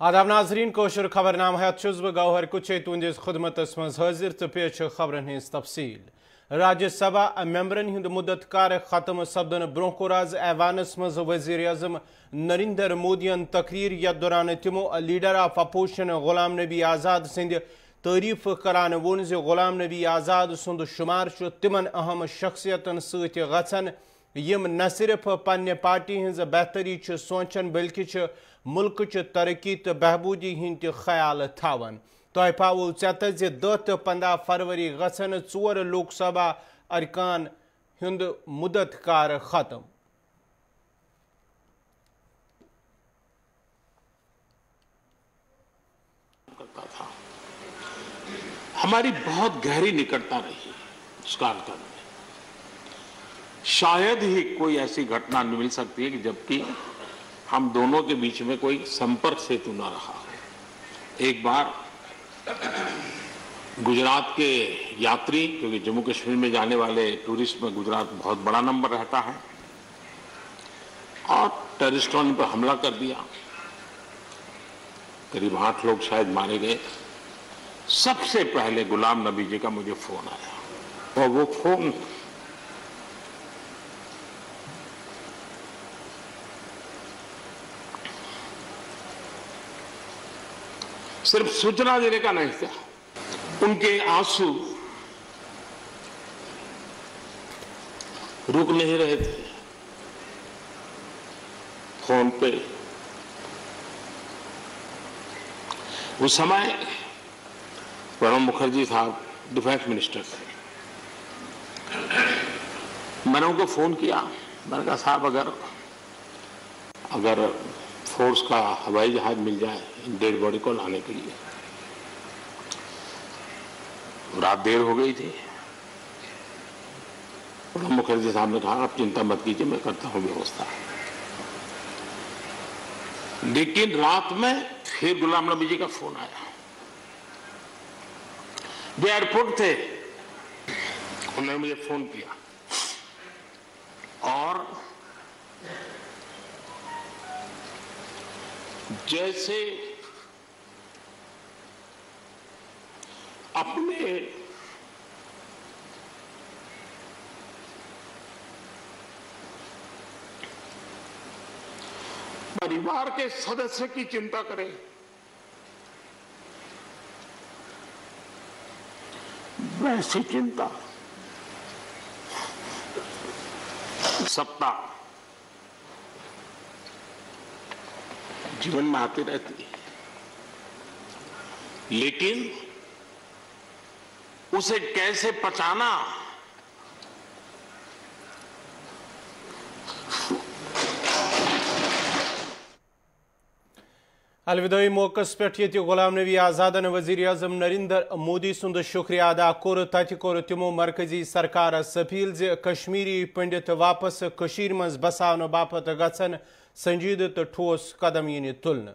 आदाब नाजरीन कोशर खबरनाम हयात गौहर कुछ तुंदिस खुदमतस मज हाजिर तो पेश खबरन हिंस तफसील राज्यसभा मेंबरन हिंद मुद्दत कार खत्म सपदन ब्रोह कोर आज ऐवानस मज वज़ीर आज़म नरेंद्र मोदियन तकरीर यथ दौरान तिमो leader of opposition Ghulam Nabi Azad Sindh तारीफ करान वोन ज़ गुलाम नबी आज़ाद सुंद शुमार तिमन अहम शख्सियतन सत गछन यम न सिर्फ पन्ने पार्टी हिंज बेहतरी सोचन बल्कि मुल्क तरक्की तो बहबूदी हिंद ख्याल थावन तह पावो चत 10 तो 15 फरवरी गसन 4 लोकसभा अरकान हिंद मुदत कार खत्म। करता था, हमारी बहुत गहरी निकटता रही उस कार्यकाल में। शायद ही कोई ऐसी घटना मिल सकती है कि जबकि हम दोनों के बीच में कोई संपर्क सेतु न रहा हो। एक बार गुजरात के यात्री, क्योंकि जम्मू कश्मीर में जाने वाले टूरिस्ट में गुजरात बहुत बड़ा नंबर रहता है, और टेररिस्टों ने पर हमला कर दिया, करीब 8 लोग शायद मारे गए। सबसे पहले गुलाम नबी जी का मुझे फोन आया, और वो फोन सिर्फ सूचना देने का नहीं था, उनके आंसू रुक नहीं रहे थे। फोन पे उस समय प्रणब मुखर्जी साहब डिफेंस मिनिस्टर थे। मैंने उनको फोन किया, मैंने कहा साहब अगर फोर्स का हवाई जहाज मिल जाए डेड बॉडी को लाने के लिए। रात देर हो गई थी। प्रणब मुखर्जी साहब ने कहा आप चिंता मत कीजिए, मैं करता हूं व्यवस्था। लेकिन रात में फिर गुलाम नबी जी का फोन आया। वे एयरपोर्ट थे, उन्होंने मुझे फोन किया और जैसे अपने परिवार के सदस्य की चिंता करें, वैसी चिंता सत्ता जीवन में आती रहती है, लेकिन उसे कैसे पचाना, अलविदाई मौकस पे गुलाम नबी आज़ादन वज़ीर आज़म नरेंद्र मोदी सुंद शुक्रिया अदा कोर तथ कोर तिमो मरकजी सरकार अपील ज कश्मीरी पंडित वापस कशीर मज बसावन बापत गछन संजीद तो ठोस कदम यिन तुलन।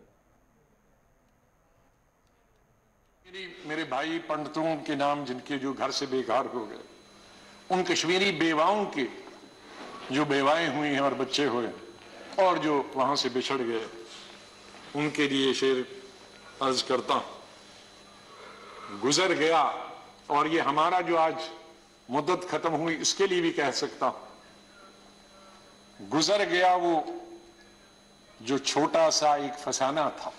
मेरे भाई पंडितों के नाम जिनके जो घर से बेघर हो गए, उन कश्मीरी बेवाओं के जो बेवाएं हुई हैं और बच्चे हुए और जो वहां से बिछड़ गए, उनके लिए शेर अर्ज करता हूं। गुजर गया, और ये हमारा जो आज मुद्दत खत्म हुई इसके लिए भी कह सकता हूं, गुजर गया वो जो छोटा सा एक फसाना था,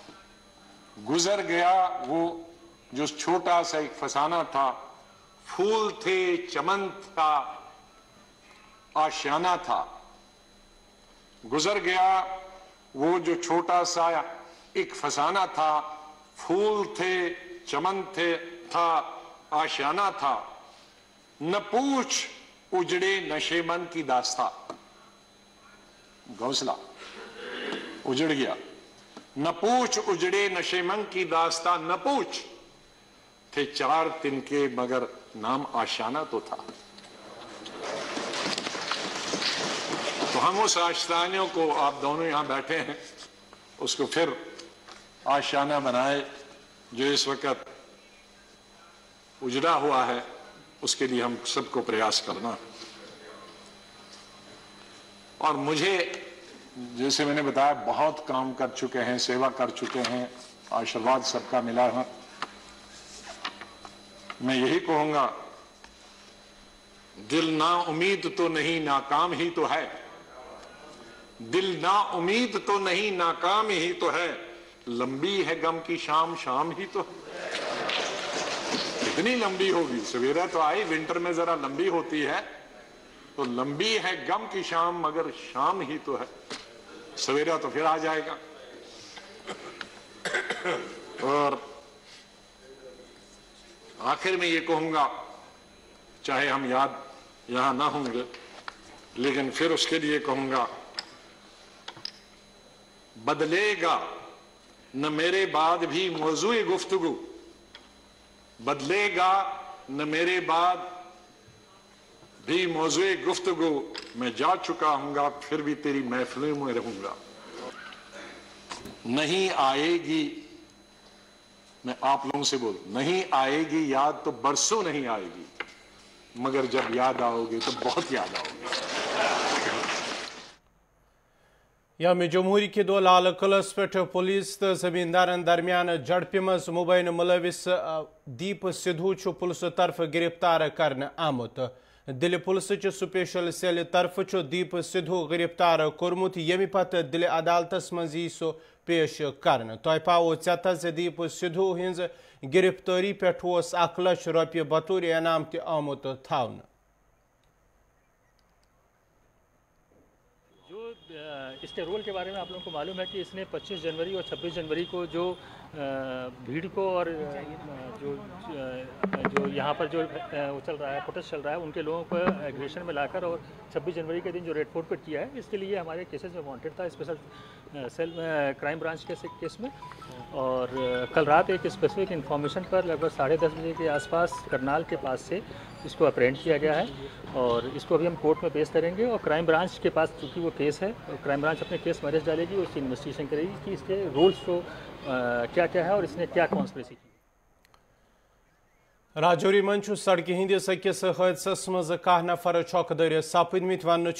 गुजर गया वो जो छोटा सा एक फसाना था, फूल थे, चमन था, आशियाना था। गुजर गया वो जो छोटा सा एक फसाना था, फूल थे, चमन थे, था, आशियाना था। न पूछ उजड़े नशेमन की दास्ता, घोंसला उजड़ गया। न पूछ उजड़े नशेमन की दास्ता, न पूछ थे 4 तिनके मगर नाम आशियाना तो था। तो हम उस आशियाने को, आप दोनों यहां बैठे हैं, उसको फिर आशियाना बनाए जो इस वक्त उजड़ा हुआ है, उसके लिए हम सबको प्रयास करना। और मुझे जैसे मैंने बताया बहुत काम कर चुके हैं, सेवा कर चुके हैं, आशीर्वाद सबका मिला है। मैं यही कहूंगा, दिल ना उम्मीद तो नहीं नाकाम ही तो है, दिल ना उम्मीद तो नहीं नाकाम ही तो है, लंबी है गम की शाम शाम ही तो कितनी लंबी होगी। सवेरा तो आई, विंटर में जरा लंबी होती है, तो लंबी है गम की शाम मगर शाम ही तो है, सवेरा तो फिर आ जाएगा। और आखिर में ये कहूंगा, चाहे हम याद यहां ना होंगे, लेकिन फिर उसके लिए कहूंगा, बदलेगा न मेरे बाद भी मौजूए गुफ्तगू, बदलेगा न मेरे बाद भी मौजूए गुफ्तगू, मैं जा चुका हूंगा फिर भी तेरी महफिलों में रहूंगा। नहीं आएगी, मैं आप लोगों से बोल, नहीं आएगी याद तो बरसों नहीं आएगी, मगर जब याद आओगे तो बहुत याद आओगे। यम जमहूरी के दो लाल किलस पे पुलिस तो जमींदारन दरमियान झड़प मज मुबैन मुलविस दीप सिद्धू पुलिस तरफ गिरफ्तार करने आमुत। दिल्ली पुलिस स्पेशल सेल तरफ दीप सिद्धू गिरफ्तार कोर्मुत, यमि पत दिल्ली अदालतस मज सो पेश करने। तोह पाओ चत दीप सिद्धू हिंज गिरफ्तारी पे 1 लाख रुपये बतौर इनाम त आमुत थावन। इसके रोल के बारे में आप लोगों को मालूम है कि इसने 25 जनवरी और 26 जनवरी को जो भीड़ को और जो यहाँ पर जो चल रहा है, प्रोटेस्ट चल रहा है, उनके लोगों को एग्रेशन में लाकर और 26 जनवरी के दिन जो रेड फोर्ट पर किया है, इसके लिए हमारे केसेस में वांटेड था स्पेशल सेल क्राइम ब्रांच के केस में। और कल रात एक स्पेसिफिक इन्फॉर्मेशन पर लगभग 10:30 बजे के आसपास करनाल के पास से इसको अप्रेंड किया गया है और इसको अभी हम कोर्ट में पेश करेंगे। और क्राइम ब्रांच के पास चूँकि वो केस है, और क्राइम ब्रांच अपने केस में अरेस्ट डालेगी, उसकी इन्वेस्टिगेशन करेगी कि इसके रूल्स को क्या क्या है और इसने क्या कॉन्स्पिरेसी की। राजौरी मन सड़क हंदिस अकिस हादसस मज कह नफर छौकदर सपदमित वन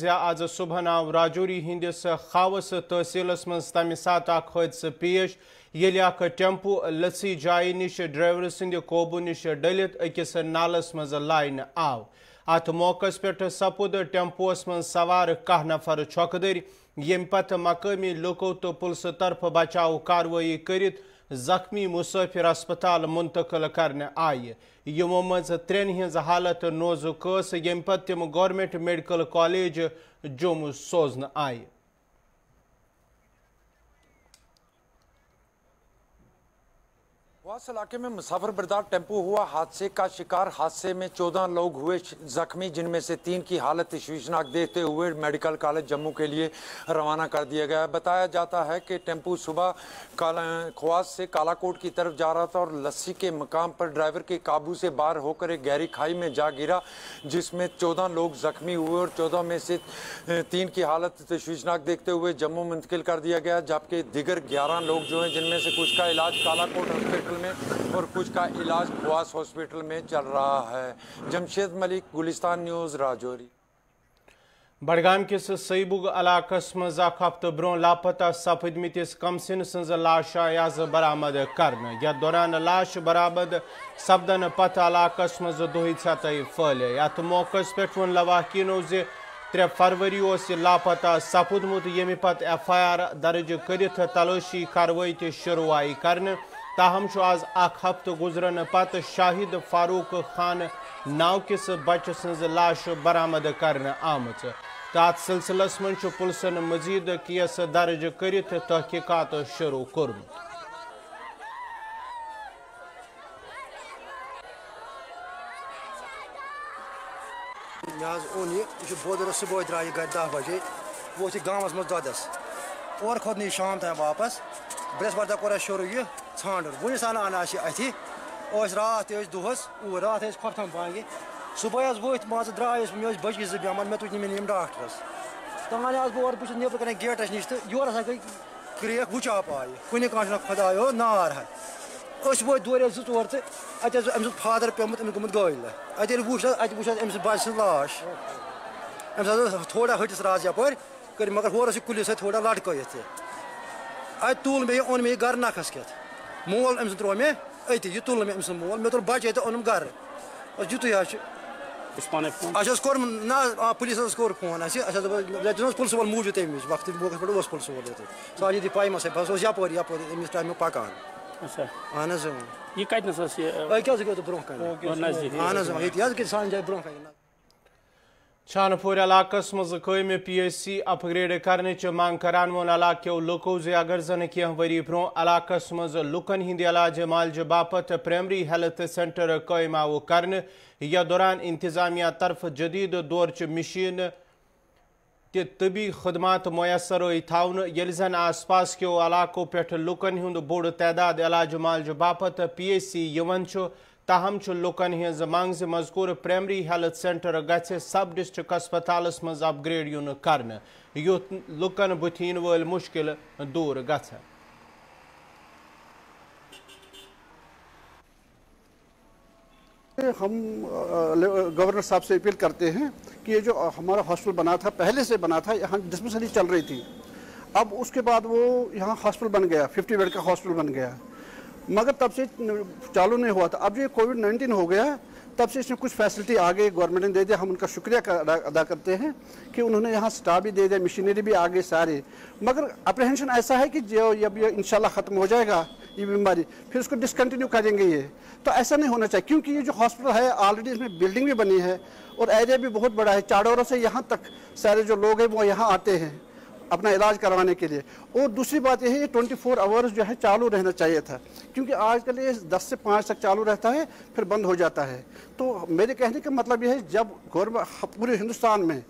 आज सुबह आव राजौरी हंदिस खावस तहसीलस मज तमि सात हादस पेश येल टेम्पू लसी जाय निश ड्राइवर सद कोबू निश डलित अकिस नालस मज लाइन आव। अत मौकस पे सपुद टेम्पोस मज सवार कह नफर छौकदर, यम पत मकामी लुको तो पुलिस तरफ बचाव कार्रवाई करित जख्मी मुसाफिर अस्पताल मुंतकिल करने आये। यमो मज 3 हज हालत नोजुक, यम पत तम गवर्नमेंट मेडिकल कॉलेज जम्मू सोजन आये। वास इलाके में मुसाफिर बरदार टेम्पो हुआ हादसे का शिकार। हादसे में 14 लोग हुए जख्मी, जिनमें से 3 की हालत तशवीशनाक देखते हुए मेडिकल कॉलेज जम्मू के लिए रवाना कर दिया गया। बताया जाता है कि टेम्पो सुबह ख्वास से कालाकोट की तरफ जा रहा था और लस्सी के मकाम पर ड्राइवर के काबू से बाहर होकर एक गहरी खाई में जा गिरा, जिसमें 14 लोग जख्मी हुए और 14 में से 3 की हालत तशवीशनाक देखते हुए जम्मू मुंतकिल कर दिया गया, जबकि दिगर 11 लोग जो हैं, जिनमें से कुछ का इलाज कालाकोट हॉस्पिटल में और कुछ का इलाज ख्वास हॉस्पिटल में चल रहा है। जमशेद मलिक, गुलिस्तान न्यूज़, राजौरी। बडगाम किस सईबुग इलाकस मज हफ्त ब्रो लापता सपदमिस कमसिन सज लाश आज बरामद करने। यथ दौरान लाश बरामद सपदन पत इलाकस मज दोही छत फैले। अत मौकस पे वो लवाकिनो 3 फरवरी लापता सपुदमुत, यमि पत FIR दर्ज करित तलाशी कार्रवाई शुरू आई करने। ताहम आज 1 हफ्त गुजरन पत शाहिद फारूक खान नाव किस बच्चे सज लाश बरामद करने आमच। तथ सिलसिलस मन पुलिसन मजीद केस दर्ज करित तहकीकात शुरू कोर्मुत। बोदर सुबह द्राय गर 10 बजे, वो गाँव मज ददस और खोद नहीं शाम तक वापस। बृहस्पति कोर शुरू यह ान वन सान अथि रात दोहस रात खोफ्तम बांगे सुबह वत मान द्रायस मे बच्चे 2 बेमार, मे तुज निम डॉक्टरस तान बह बस नबर कर गेटस नश तो योर हसा गई क्रेक वुचाप आये कुन खुदायो नार वो दौरे 2-4 तो अम फादर पेमुत अमिस गुमुत गल अत वो अमिस बच लाश अमिस थोड़ा हटिस रात यप कर मगर होर कुलिस थोड़ा लटक ات تول مے اون مے گھر نکھس کھت مول أمس ترو مے أتی یہ تول مے أمس مول مے تول بچہ تہ اونم گھر یُتُے حظ چھُ اَسہِ کوٚر نہ پُلیٖسَس کوٚر فون اَسہِ دِژ پُلسہٕ وول موٗجوٗد تَمہِ وِزِ وقتہٕ موقعس پٮ۪ٹھ اوس پُلسہٕ وول ییٚتہِ سُہ آو ییٚتہِ پاے مَسا بہٕ اوسُس یَپٲرۍ أمِس ٹایمہٕ پَکان اہن حظ یہ کتنس أکۍ حظ گٔیو برونٛہہ کَنہِ اہن حظ ییٚتہِ حظ گٔے سانہِ جایہِ برونٛہہ کَنہِ چھانپور علاقس مز قائم پی ایچ سی اپ گریڈ کرنچ منگ کران وون علاقو لوکو زِ اگر زن کینٛہہ ؤری برٛونٛہہ علاقس مز لُکن ہٕنٛدِ علاج معالجہ باپت پرائمری ہیلتھ سینٹر قائم آو کرنہٕ یتھ دوران انتظامیہ طرف جدید دورچہ مشین تہِ طبی خدمات میسر تھاونہٕ ییٚلہِ زن آس پاس کیو علاقو پٮ۪ٹھ لُکن ہُنٛد بوٚڑ تعداد علاج معالجہ باپت پی ایچ سی یِوان چھُ تاہم چھُ لُکن ہٕنٛز منٛگ زِ مذکوٗر پرائمری ہیلتھ سینٹر گژھِ سب ڈسٹرکٹ ہسپتالس منٛز اپ گریڈ یُن کرنہٕ یُتھ لُکن بُتھِ یِنہٕ وٲلۍ مُشکل دوٗر گژھن ہم گورنر صاحب سے اپیل کرتے ہیں کہ یہ جو ہمارا ہاسپٹل بنا تھا پہلے سے بنا تھا یہاں ڈسپنسری چل رہی تھی اب اس کے بعد وہ یہاں ہاسپٹل بن گیا 50 بیڈ کا ہاسپٹل بن گیا مگر تب سے چالو نہیں ہوا تھا اب جو یہ کووڈ-19 ہو گیا تب سے اس میں کچھ فیسلٹی آگے گورنمنٹ نے دے دیا ہم ان کا شکریہ ادا کرتے ہیں کہ انہوں نے یہاں سٹاف بھی دے دیا مشینری بھی آگے سارے مگر اپریہنشن ایسا ہے کہ جو اب یہ انشاءاللہ ختم ہو جائے گا یہ بیماری پھر اس کو ڈسکنٹینیو کریں گے یہ تو ایسا نہیں ہونا چاہیے کیونکہ یہ جو ہاسپٹل ہے آلریڈی اس میں بلڈنگ بھی بنی ہے اور ایریا بھی بہت بڑا ہے چاڈورا سے یہاں تک سارے جو لوگ ہیں وہ یہاں آتے ہیں اپنا علاج کروانے کے لیے اور دوسری بات یہ ہے یہ 24 آورز جو ہے چالو رہنا چاہیے تھا کیونکہ آج کل یہ 10 سے 5 تک چالو رہتا ہے پھر بند ہو جاتا ہے تو میرے کہنے کا مطلب یہ ہے جب گورنمنٹ پورے ہندوستان میں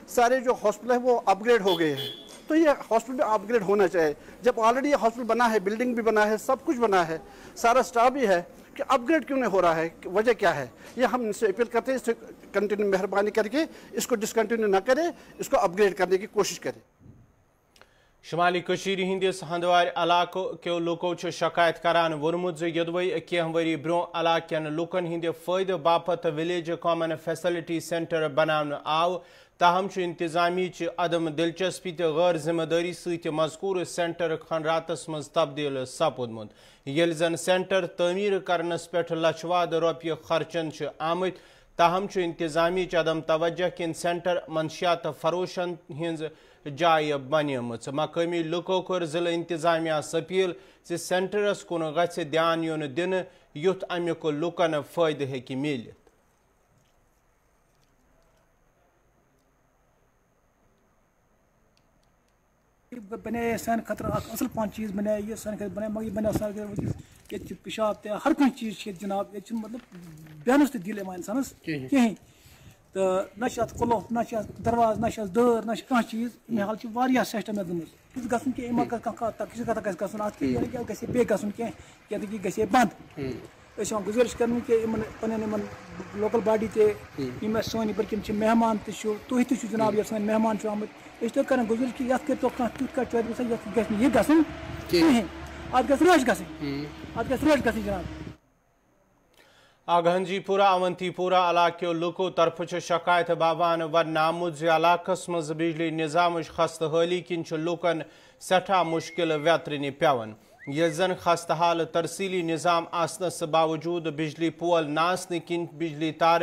سارے جو ہاسپٹل ہیں وہ اپ گریڈ ہو گئے ہیں تو یہ ہاسپٹل بھی اپ گریڈ ہونا چاہیے جب آلریڈی یہ ہاسپٹل بنا ہے بلڈنگ بھی بنا ہے سب کچھ بنا ہے سارا سٹاف بھی ہے کہ اپ گریڈ کیوں نہیں ہو رہا ہے وجہ کیا ہے یہ ہم ان سے اپیل کرتے ہیں اس سے کنٹینیو مہربانی کر کے اس کو ڈسکنٹینیو نہ کرے اس کو اپ گریڈ کرنے کی کوشش کرے شمالی کشیر ہندس ہندوار علاقہ کیو لوکو شکایت کران وونمت یدوے کینٛہہ ؤری برونٛہہ علاقن لُکن ہندِ فٲیدٕ باپت ولیج کامن فیسلٹی سینٹر بناونہٕ آو تاہم انتظامیچ عدم دلچسپی تہٕ غٲر ذمہ دٲری سۭتۍ مذکوٗر سینٹر کھنڈراتس منٛز تبدیل سپُدمُت ییٚلہِ زن سینٹر تعمیٖر کرنس پٮ۪ٹھ لچھواد رۄپیہِ خرچن چھِ آمٕتۍ تاہم انتظامیچ عدم توجہ کِنۍ سینٹر منشیات فروشن ہٕنٛز جایہِ بنیمٕژ مقٲمی لُکو کٔر ضلع انتظامیہس اپیل زِ سینٹرس کُن گژھِ دھیان یُن دِنہٕ یُتھ امیُک لُکن فٲیدٕ ہیٚکہِ میٖلِتھ بنے سان خطر اصل پان چیز بنے یہ سان خطر بنے مگر یہ بنے سان یہ پیشاب تہ ہر کھانا چیز جناب یہ مطلب بیانس تہ دل یوان انسانس کہیں تو نہ کلو نہ درواز نہ دٲر نہ کھانا چیز حال واریاہ سسٹم دِژمٕژ گژھُن کینٛہہ اما کسی کتھ گژھِ گژھُن اتھ کیٛاہ گژھِ بیٚیہِ گژھُن کینٛہہ کیٛاہ یہِ گژھِ بنٛد أسۍ چھِ گُزٲرِش کران کہ پنٕنٮ۪ن لوکل باڈی تہِ یِم اَسہِ سٲنۍ بٔلکہِ چھِ مہمان تہِ چھُ تُہۍ تہِ چھِو جناب یۄس سٲنۍ مہمان چھُ آمٕتۍ أسۍ چھِ تۄہہِ کران گُزٲرِش کہ یتھ کٔرۍتو کانٛہہ تیُتھ کانٛہہ چٲرۍ گژھِ یتھ گژھِ نہٕ یہِ گژھُن کِہیٖنۍ اتھ گژھِ رٲچھ گژھٕنۍ اتھ گژھِ رٲچھ گژھٕنۍ جناب آگہنجی پورہ اونتی پورہ علاقو لوکو طرف شکایت باوان ون آمت علاقس مز بجلی نظام خستہ حالی کن لوکن سٹھا مشکل ویترنہ پیوان یل زن خستہ حال ترسیلی نظام آسنس باوجود بجلی پول ناسن کن بجلی تار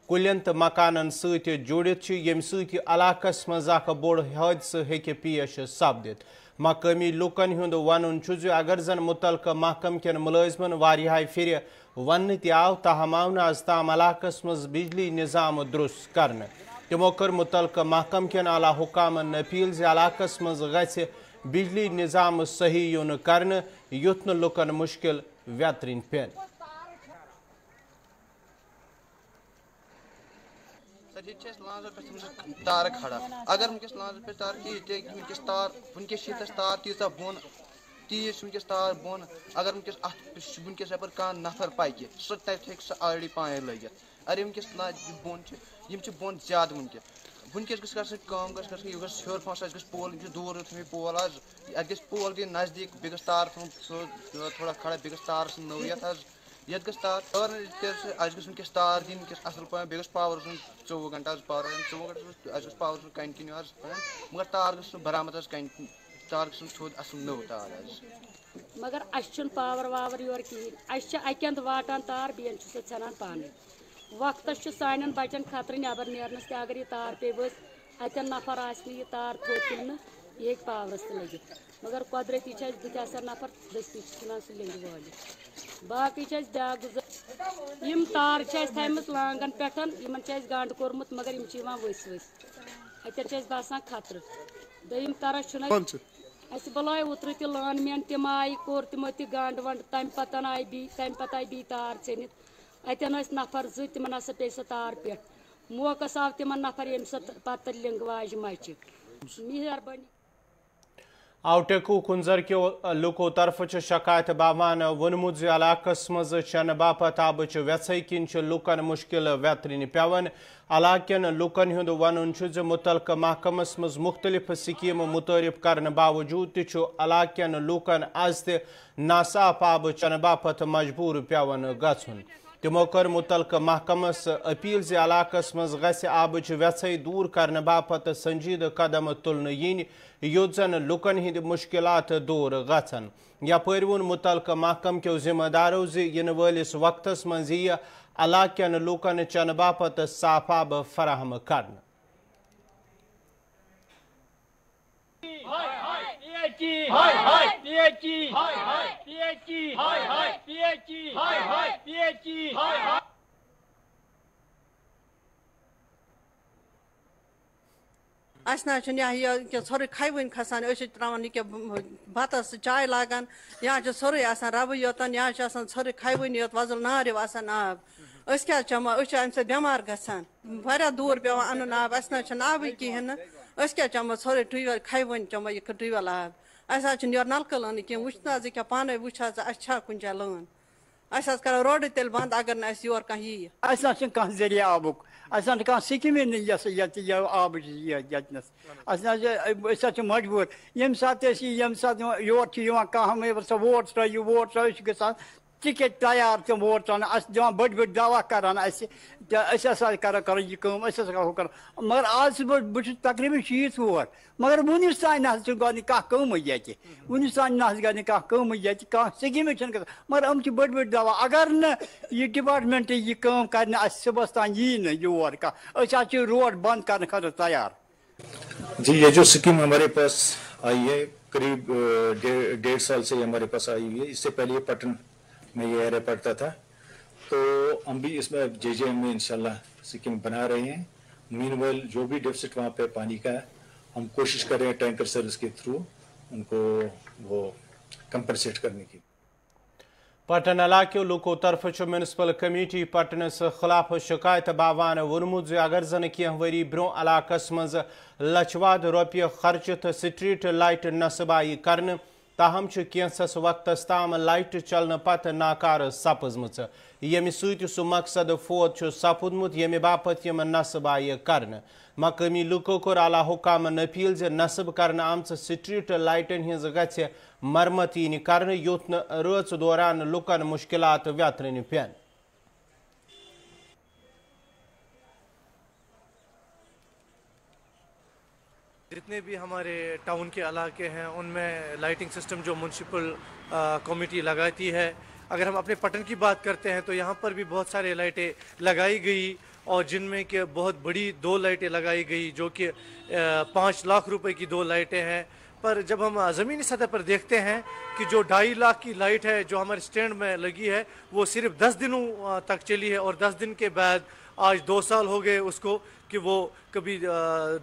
کلین تو مکانن ست جڑت یم ست علاقس مز اخ بوڑ حادثہ ہیکہ پیش سپدت مقامی لوکن ہند ون اگر زن متعلقہ محکم کن ملازمن واریاہ پھر ون تہ آو تاہم آو نہ از تام علاقس مز بجلی نظام درست کرنے تمو کر متعلقہ محکم کن اعلیٰ حکامن اپیل زِ علاقس مز گژھِ بجلی نظام صحیح یُن کرنے یُتھ نہٕ لُکن مشکل ویترِنۍ پین تار کھڑا اگر ونکس لانس پہ تار ونکس تار ونکس شیتس تار تیزہ بون تیز ونکس تار بون اگر ونکس ونکس یپر کان نفر پکہ سہ تتہ سہ آلریڈی پانے لگت اگر ونکس بون بون زیادہ ونکس گھس گھن کام گھس گھن یہ گھس ہیور پہنچ اس گھس پول دور تھوی پول آز ات گھس پول گئی نزدیک بیٚیہِ گژھِ تار تھوڑا کھڑا بیٚیہِ گژھِ تار نٔو یتھ حظ یتھ گژھِ تار اَسہِ گژھِ ونکس تار دِنۍ ونکس اصل پٲٹھۍ بیٚیہِ گژھِ پاور آسُن 24 گھنٹہٕ حظ پاور 24 گھنٹہٕ اَسہِ گژھِ پاور کَنٹِنیوٗ حظ مگر تار گژھِ سُہ برابر حظ तार थोद असल नव तार मगर अस पावर वावर योर कहें अकंद वाटान तार बेन ान पानी वक्तस सान बचन खतर नबर नेरनस अगर यह तार पे बस अतन नफर यह तार थोद तुल यह पावरस लगित मगर कुदरती बुत नफर दस्ती सह लेंग वाल बाकी ब्या गुजर तार थमत लांगन पे गंड कोर्मुत मगर वस वस अतन बसान खतर दम तरह बलाय उतर त लान मैन तम आई कोर तमो त गंड वंड तम पत आई बी तार चनित अतन नफर तिमन हसा पे सह तार पे मौकस आव तिमन नफर ये पत लिंग वाज मच मेहरबानी आउटेकू कुंजर के लुको तरफ शिकायत बावान वोनमुत इलाकस मज चन बापत आबच व्यसई किन लुकन मुश्किल व्यतरन पेवन इलाकन लुकन हुंद वन मुतलक महकमस मज मुख्तलिफ स्कीम मुतारिफ करने बावजूद इलाकन लुकन आज त नासाफ आब चन बापत मजबूर पेवन गन तमो कर मुतलक महकमस अपील इलाकस मज गस आबच व्यसई दूर करने बापत संजीद कदम तुलन यिन योत जन लुकन हिंद मुश्किलात दूर गन यपर वोन मुतलक महकम के जिम्मेदारों इन वलिस वक्तस मज इलाकन लुकन चन बापत साफ आब फराहम कर सोरे खावन खसान त्रावान बतस चाय लागान यहाँ सोरे रब योतन यहाँ सोरे खावन योत वजल नार आब क्या चमो अम बेमार गसान दूर पे अन आब अस आब कहें क्या चमो सोरे ट्यूबवेल खावन चमो यह ट्यूबवेल आब अस योर नलक लन कह वुचना क्या पान वुचा अच्छा कुन जा लन अस करो रोड तेल बंद अगर न योर कह यी कह जरिया आबुक सिकिम आब मजबूर ये सात योर कह वोट त्रो टिकट तैयार तम वोट त्रान दिवान बड़ बड़ दवा करान कर यह मगर आज बहुत तकरीबन 60 वोट मगर वनिस तान गई कम ये वनिस तान गई कम ये स्कीम मगर हम बड़ बड़ दवा अगर न यह डिपार्टमेंट यह कम कर सुबह तान यी न योर रोड बंद करने खतर तैयार। जी ये जो स्कीम हमारे पास आई है करीब 1.5 साल से हमारे पास आई हुई है। इससे पहले ये पटन में ये एरिया पड़ता था, तो हम भी इसमें जेजे में इंशाल्लाह स्कीम बना रहे हैं। मीनवेल जो भी डेफिसिट वहाँ पे पानी का है हम कोशिश कर रहे हैं टैंकर सर्विस के थ्रू उनको वो कंपनसेट करने की। पटन इलाके लुको तरफ म्यूनसिपल कमेटी पटनस खिलाफ शिकायत बावान वोनमुत अगर जन कह वरी ब्रो इलाकस मज लछवाद रुपये खर्च स्ट्रीट लाइट नस्ब आई कर ताहम कैंसस वक्तस ताम लाइट चलन पत नाकार सपजम यम सह मकसद फोत सपुदमुत यम बापत यम नस्ब आई कर मकामी लुको कोर आला हुकामन अपील नस्ब कर आमच स्ट्रीट लाइटन हिंज गछ मरमत यीन कर योत न रच दौरान लुकन मुश्किलात व्यतरन पेन। जितने भी हमारे टाउन के इलाके हैं उनमें लाइटिंग सिस्टम जो म्यूनसिपल कमेटी लगाती है, अगर हम अपने पटन की बात करते हैं तो यहाँ पर भी बहुत सारे लाइटें लगाई गई और जिनमें कि बहुत बड़ी 2 लाइटें लगाई गई जो कि 5 लाख रुपए की 2 लाइटें हैं। पर जब हम ज़मीनी सतह पर देखते हैं कि जो 2.5 लाख की लाइट है जो हमारे स्टैंड में लगी है वो सिर्फ 10 दिनों तक चली है और 10 दिन के बाद आज 2 साल हो गए उसको कि वो कभी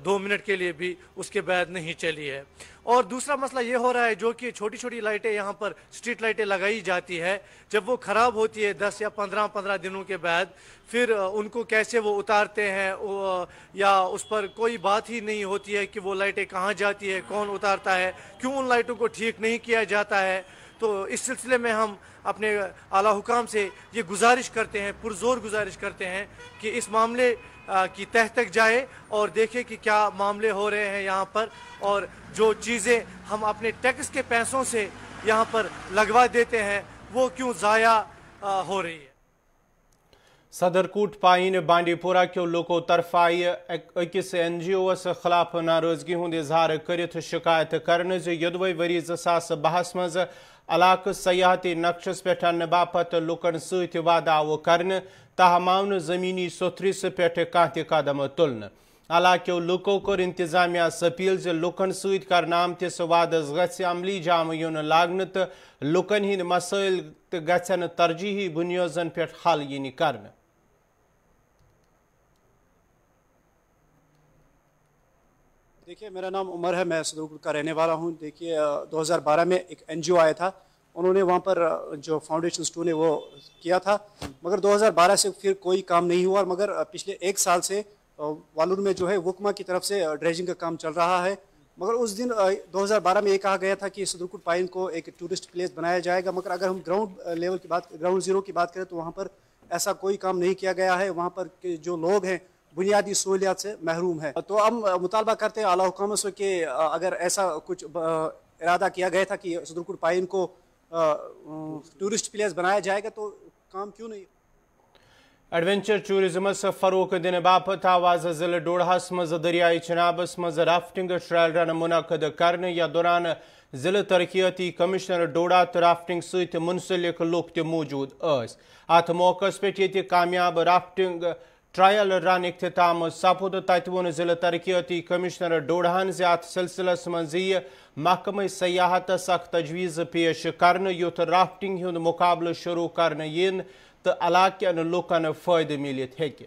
2 मिनट के लिए भी उसके बाद नहीं चली है। और दूसरा मसला ये हो रहा है जो कि छोटी छोटी लाइटें यहाँ पर स्ट्रीट लाइटें लगाई जाती है, जब वो ख़राब होती है 10 या 15 दिनों के बाद फिर उनको कैसे वो उतारते हैं या उस पर कोई बात ही नहीं होती है कि वो लाइटें कहाँ जाती है, कौन उतारता है, क्यों उन लाइटों को ठीक नहीं किया जाता है। तो इस सिलसिले में हम अपने आला हुकाम से ये गुजारिश करते हैं, पुरजोर गुजारिश करते हैं कि इस मामले की तह तक जाए और देखें कि क्या मामले हो रहे हैं यहाँ पर और जो चीज़ें हम अपने टैक्स के पैसों से यहाँ पर लगवा देते हैं वो क्यों ज़ाया हो रही है। صدرکوٹ پائن بانڈی پورہ کیو لوکو طرف آئی اکس NGO خلاف ناراضگی ہند اظہار کرت شکایت کرنے یدوے وری 2012 مز علاقہ سیاحتی نقشس پہ انہ باپت لکن ست وعدہ آو کرنے تاہم آو نہ زمینی سوتھرس پہ کانہ تہ قدم تلنے علاقہ لوکو کور انتظامیہ اپیل لکن ست کرنے آمتس وعدس گژھِ عملی جام یون لاگنہ تو لکن ہند مسائل گژھن ترجیحی بنیادن پہ حل ین کرنے. دیکھیے میرا نام عمر ہے, میں صدرکوٹ کا رہنے والا ہوں. دیکھیے 2012 میں ایک NGO آیا تھا, انہوں نے وہاں پر جو فاؤنڈیشن اسٹون ہے وہ کیا تھا, مگر 2012 سے پھر کوئی کام نہیں ہوا. مگر پچھلے ایک سال سے والور میں جو ہے وکما کی طرف سے ڈریجنگ کا کام چل رہا ہے. مگر اس دن 2012 میں یہ کہا گیا تھا کہ صدرکوٹ پائن کو ایک ٹورسٹ پلیس بنایا جائے گا, مگر اگر ہم گراؤنڈ لیول کی بات, گراؤنڈ زیرو کی بات کریں تو وہاں پر ایسا کوئی کام نہیں کیا گیا ہے. وہاں پر جو لوگ ہیں بنیادی سہولیات سے محروم ہے. تو ہم مطالبہ کرتے ہیں اعلیٰ حکام سے کہ اگر ایسا کچھ ارادہ کیا گیا تھا کہ صدرکوٹ پائن کو ٹورسٹ پلیس بنایا جائے گا تو کام کیوں نہیں. ایڈونچر ٹورزمس فروغ دن باپت آواز ضلع ڈوڈہس مز دریائے چنابس مز رافٹنگ ٹرائل رن منعقد کرنے یا دوران ضلع ترقیاتی کمشنر ڈوڈا تو رافٹنگ ست منسلک لوگ تہ موجود اس. ات موقع پہ یہ کامیاب رافٹنگ ٹرائل رن اختتام سپود. تت وون ضلع ترقیاتی کمشنر ڈوڈہن ات سلسلس مز محکمہ سیاحتس اخ تجویز پیش کرنے یوت رافٹنگ ہند مقابلہ شروع کرنے ین تو علاقہ لوکن فائدہ ملت ہیکہ.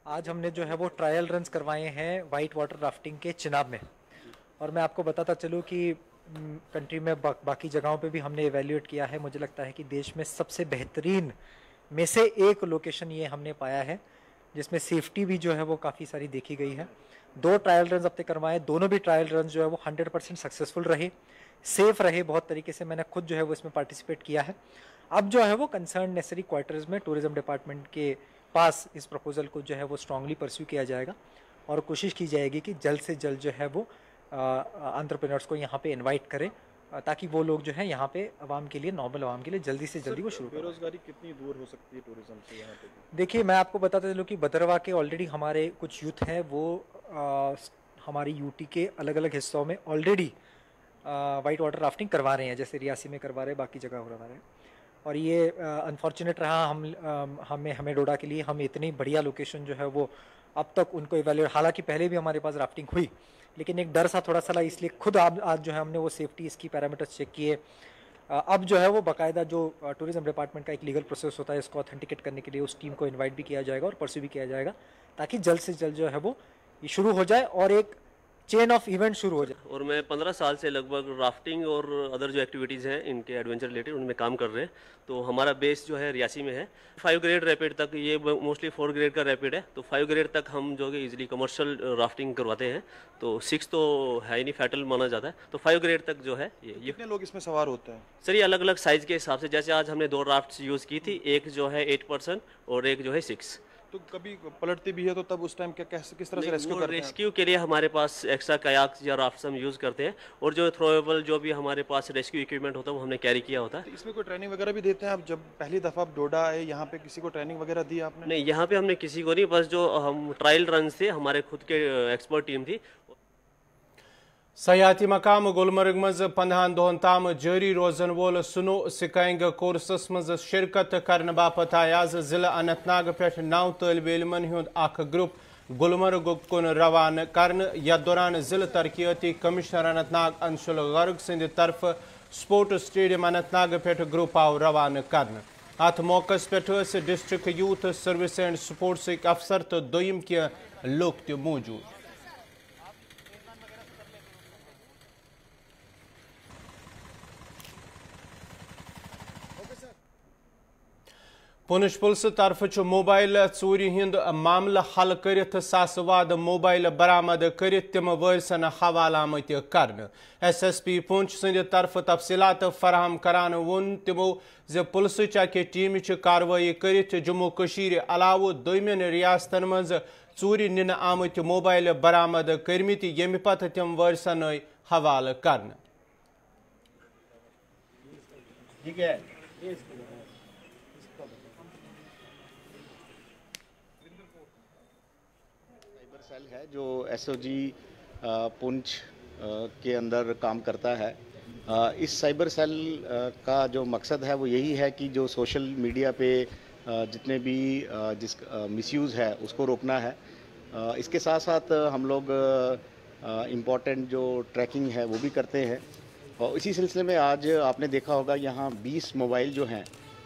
آج ہم نے جو ہے وہ ٹرائل رنز کروائے ہیں وائٹ واٹر رافٹنگ کے چناب میں, اور میں آپ کو بتاتا چلوں کہ کنٹری میں باقی جگہوں پہ بھی ہم نے ایویلیویٹ کیا ہے. مجھے لگتا ہے کہ دیش میں سب سے بہترین میں سے ایک لوکیشن یہ ہم نے پایا ہے جس میں سیفٹی بھی جو ہے وہ کافی ساری دیکھی گئی ہے. 2 ٹرائل رنز اب تک کروائے, دونوں بھی ٹرائل رنز جو ہے وہ 100% سکسیزفل رہے, سیف رہے. بہت طریقے سے میں نے خود جو ہے وہ اس میں پارٹیسپیٹ کیا ہے. اب جو ہے وہ کنسرن نیسری کوارٹرز میں ٹورزم ڈپارٹمنٹ کے پاس اس پروپوزل کو جو ہے وہ اسٹرانگلی پرسیو کیا جائے گا اور کوشش کی جائے گی کہ جلد سے جلد جو ہے وہ انٹرپرینورس کو یہاں پہ انوائٹ کریں تاکہ وہ لوگ جو ہے یہاں پہ عوام کے لیے, نارمل عوام کے لیے جلدی سے جلدی وہ شروع کریں. بے روزگاری کتنی دور ہو سکتی ہے ٹورزم سے یہاں پہ؟ دیکھیے میں آپ کو بتاتا چلوں کہ بدروا کے آلریڈی ہمارے کچھ یوتھ ہیں وہ ہماری UT کے الگ الگ حصوں میں آلریڈی وائٹ واٹر رافٹنگ کروا رہے ہیں, جیسے ریاسی میں کروا رہے ہیں, باقی جگہ کروا رہے ہیں. اور یہ انفارچونیٹ رہا ہمیں ڈوڈا کے لیے, ہم اتنی بڑھیا لوکیشن جو ہے وہ اب تک ان کو ایویلیویٹ, حالانکہ پہلے بھی ہمارے پاس رافٹنگ ہوئی لیکن ایک ڈر سا تھوڑا سا اس لیے خود آج جو ہے ہم نے وہ سیفٹی اس کی پیرامیٹرز چیک کیے. اب جو ہے وہ باقاعدہ جو ٹورزم ڈپارٹمنٹ کا ایک لیگل پروسیس ہوتا ہے اس کو اتھینٹیکیٹ کرنے کے لیے اس ٹیم کو انوائٹ بھی کیا جائے گا اور پرسیو بھی کیا جائے گا تاکہ جلد سے جلد جو ہے وہ یہ شروع ہو جائے اور ایک چین آف ایونٹ شروع ہو جائے. اور میں 15 سال سے لگ بھگ رافٹنگ اور ادر جو ایکٹیویٹیز ہیں ان کے ایڈونچر ریلیٹڈ ان میں کام کر رہے ہیں. تو ہمارا بیس جو ہے ریاسی میں ہے. 5 گریڈ ریپڈ تک, یہ موسٹلی 4 گریڈ کا ریپڈ ہے, تو 5 گریڈ تک ہم جو کہ ایزیلی کمرشل رافٹنگ کرواتے ہیں. تو 6 تو ہے ہی نہیں, فیٹل مانا جاتا ہے, تو 5 گریڈ تک جو ہے یہ کتنے لوگ اس میں سوار ہوتے ہیں سر؟ یہ الگ الگ سائز کے حساب سے, جیسے آج ہم نے 2 رافٹس یوز کی تھی, ایک جو ہے 8 پرسن اور ایک جو ہے 6. تو کبھی پلٹتی بھی ہے تو تب اس ٹائم کس طرح سے ریسکیو کرتے ہیں؟ ریسکیو کے لیے ہمارے پاس ایکسٹرا کایاکس یا رافٹس ہم یوز کرتے ہیں, اور جو تھرویبل جو بھی ہمارے پاس ریسکیو اکوپمنٹ ہوتا ہے وہ ہم نے کیری کیا ہوتا ہے. اس میں کوئی ٹریننگ وغیرہ بھی دیتے ہیں آپ؟ جب پہلی دفعہ ڈوڈا آئے یہاں پہ کسی کو ٹریننگ وغیرہ دی آپ نے؟ نہیں, یہاں پہ ہم نے کسی کو نہیں, بس جو ہم ٹرائل رنز تھے ہمارے خود کے ایکسپرٹ ٹیم تھی. سیاحتی مقام گلمرگ مز 15 دہن تام جاری روزن وول سنو سکائنگ کورسس مز شرکت کرنے باپت آز ضلع اننت ناگ پہ 9 طالب علمن ہند اخ گروپ گلمرگ کن روانہ کرنے. یتھ دوران ضلع ترقیاتی کمشنر اننت ناگ انشل غرگ سند طرف سپورٹس سٹیڈیم اننت ناگ پہ گروپ آو روانہ کرنے. ات موقع پہ ڈسٹرکٹ یوتھ سروس اینڈ سپورٹسک افسر تو دویم کی لوگ تہ موجود. पुंछ पुलिस तरफ मोबाइल चोरी हिंद मामल हल कर सासवाद मोबाइल बरामद कर तम वरसन हवाल आमत कर SSP पुंछ सद तरफ तफसीलात फराहम करान वोन तमो ज पुलिस अके टीम कार्रवाई कर जम्मू कशीर अलाव दोमिन रियासतन मज चोरी निन आमत मोबाइल बरामद करमित यम पत तम वरसन हवाल कर सेल है जो SOG पुंछ के अंदर काम करता है। इस साइबर सेल का जो मकसद है वो यही है कि जो सोशल मीडिया पे जितने भी मिसयूज़ है उसको रोकना है। इसके साथ साथ हम लोग इम्पोर्टेंट जो ट्रैकिंग है वो भी करते हैं और इसी सिलसिले में आज आपने देखा होगा यहाँ 20 मोबाइल जो हैं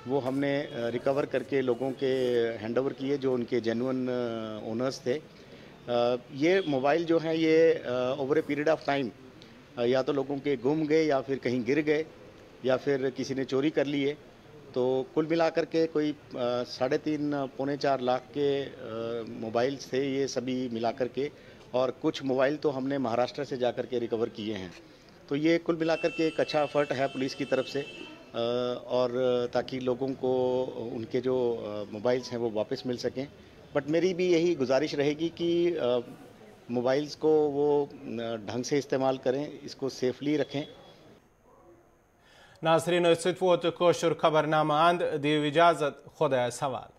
वो हमने रिकवर करके लोगों के हैंड ओवर किए जो उनके जेन्युइन ओनर्स थे। ये मोबाइल जो हैं ये over a period of time या तो लोगों के गुम गए या फिर कहीं गिर गए या फिर किसी ने चोरी कर लिए। तो कुल मिलाकर के कोई 3.5 पौने 4 लाख के मोबाइल्स थे ये सभी मिलाकर के, और कुछ मोबाइल तो हमने महाराष्ट्र से जाकर के रिकवर किए हैं। तो ये कुल मिलाकर के एक अच्छा एफर्ट है पुलिस की तरफ से और ताकि लोगों को उनके जो मोबाइल्स हैं वो वापस मिल सकें। बट मेरी भी यही गुजारिश रहेगी कि मोबाइल्स को वो ढंग से इस्तेमाल करें, इसको सेफली रखें। नाज़रीन, खबरनामा अंद दी इजाज़त, खुदा सवाल।